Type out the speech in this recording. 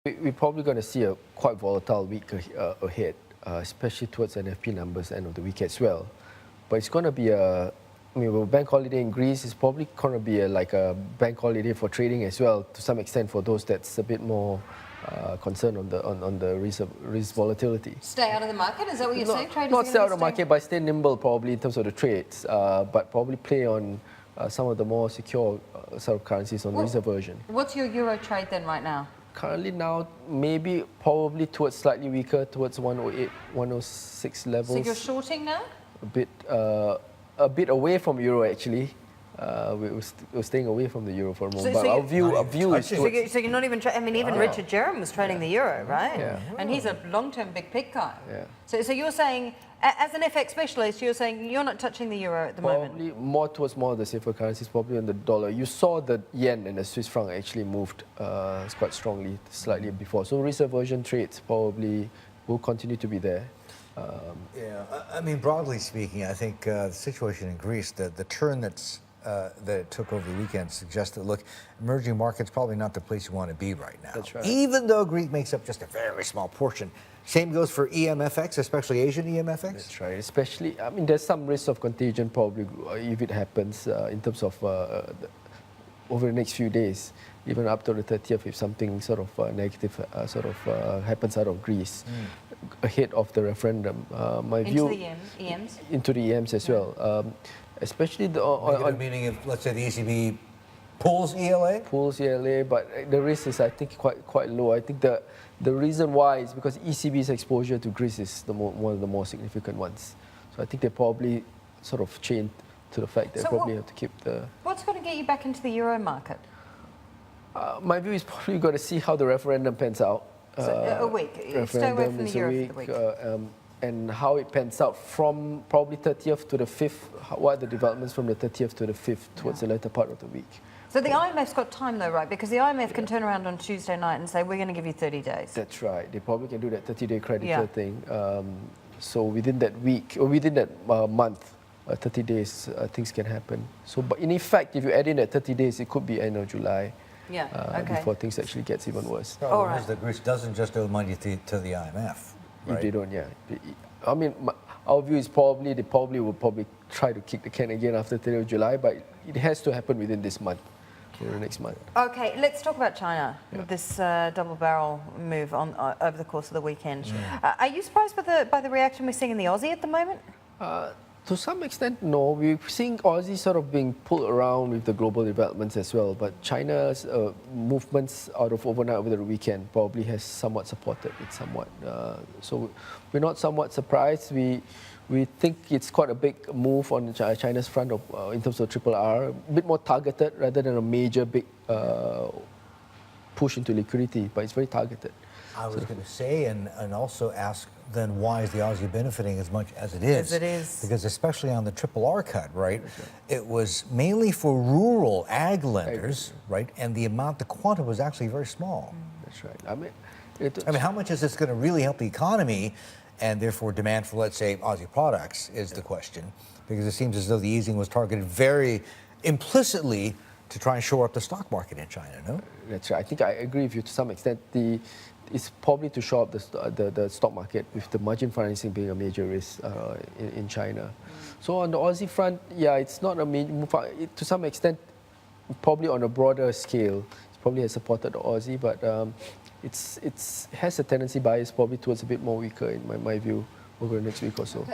We're probably going to see a quite volatile week ahead, especially towards NFP numbers end of the week as well. But it's going to be a, with bank holiday in Greece, it's probably going to be like a bank holiday for trading as well, to some extent for those that's a bit more concerned on the risk volatility. Stay out of the market, is that what you're saying? Traders Not stay out of the market, but stay nimble probably in terms of the trades, but probably play on some of the more secure sort of currencies on risk aversion. What's your euro trade then right now? Currently now, maybe probably towards slightly weaker, towards 108, 106 levels. So you're shorting now? A bit away from euro actually. We're staying away from the euro for a moment. So but our view is. So you're not even. I mean, even Richard Jerram was trading the euro, right? Yeah. And he's a long-term big pig guy. Yeah. So you're saying, as an FX specialist, you're saying you're not touching the euro at the moment. Probably more towards more of the safer currencies, probably on the dollar. You saw the yen and the Swiss franc actually moved quite strongly slightly before. So risk aversion trades probably will continue to be there. Yeah, I mean, broadly speaking, I think the situation in Greece, the turn that it took over the weekend suggests that, look, emerging markets probably not the place you want to be right now. That's right. Even though Greece makes up just a very small portion. Same goes for EMFX, especially Asian EMFX. That's right. Especially, I mean, there's some risk of contagion probably if it happens in terms of over the next few days, even up to the 30th, if something sort of negative happens out of Greece ahead of the referendum. My view into the EMs? Into the EMs as well. Especially meaning if, let's say, the ECB pulls ELA? Pulls ELA, but the risk is, I think, quite low. I think the reason why is because ECB's exposure to Greece is one of the more significant ones. So I think they probably sort of chained to the fact that they probably have to keep the... What's going to get you back into the euro market? My view is probably going to see how the referendum pans out. So a week. Stay away from the euro for the week. And how it pans out from probably 30th to the 5th, what are the developments from the 30th to the 5th towards the later part of the week. So the IMF's got time though, right? Because the IMF can turn around on Tuesday night and say, we're going to give you 30 days. That's right. They probably can do that 30-day creditor thing. So within that week, or within that month, 30 days, things can happen. So, but in effect, if you add in that 30 days, it could be end of July. Before things actually gets even worse. All right. That Greece doesn't just owe money to the IMF. Right? If they don't, I mean, our view is probably they will try to kick the can again after 30th of July, but it has to happen within this month, or the next month. Okay, let's talk about China. This double barrel move over the course of the weekend. Are you surprised by the reaction we're seeing in the Aussie at the moment? To some extent, no. We're seeing Aussie sort of being pulled around with the global developments as well. But China's movements out of overnight over the weekend probably has somewhat supported it somewhat. So we're not somewhat surprised. We think it's quite a big move on China's front of, in terms of RRR, a bit more targeted rather than a major big push into liquidity, but it's very targeted. I was going to say, and also ask, then why is the Aussie benefiting as much as it is? As it is. Because especially on the RRR cut, right, it was mainly for rural ag lenders, right, and the quantum was actually very small. That's right. I mean, how much is this going to really help the economy, and therefore demand for, let's say, Aussie products is the question, because it seems as though the easing was targeted very implicitly to try and shore up the stock market in China, no? That's right. I think I agree with you to some extent. It's probably to shore up the stock market, with the margin financing being a major risk in China. So on the Aussie front, it's not a major move. To some extent, probably on a broader scale, it probably has supported the Aussie, but it has a tendency bias probably towards a bit more weaker in my view over the next week or so.